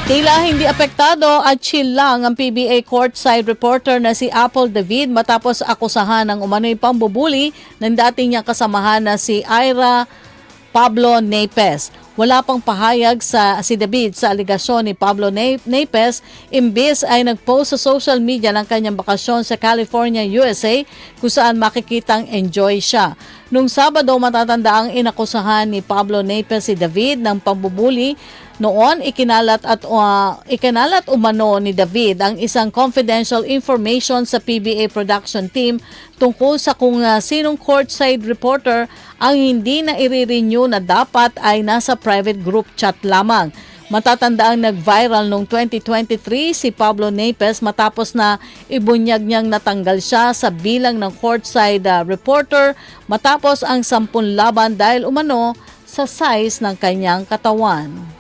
Tila hindi apektado at chill lang ang PBA courtside reporter na si Apple David matapos akusahan ng umano'y pambubuli ng dating niyang kasamahan na si Ira Pablo Napes. Wala pang pahayag si David sa aligasyon ni Pablo Napes, imbis ay nagpost sa social media ng kanyang bakasyon sa California, USA, kung saan makikitang enjoy siya. Nung Sabado, matatanda ang inakusahan ni Pablo Napes si David ng pambubuli. Noon, ikinalat umano ni David ang isang confidential information sa PBA production team tungkol sa kung sinong courtside reporter ang hindi na i-renew na dapat ay nasa private group chat lamang. Matatanda ang nag-viral noong 2023 si Pablo Napes matapos na ibunyag niyang natanggal siya sa bilang ng courtside reporter matapos ang 10 laban dahil umano sa size ng kanyang katawan.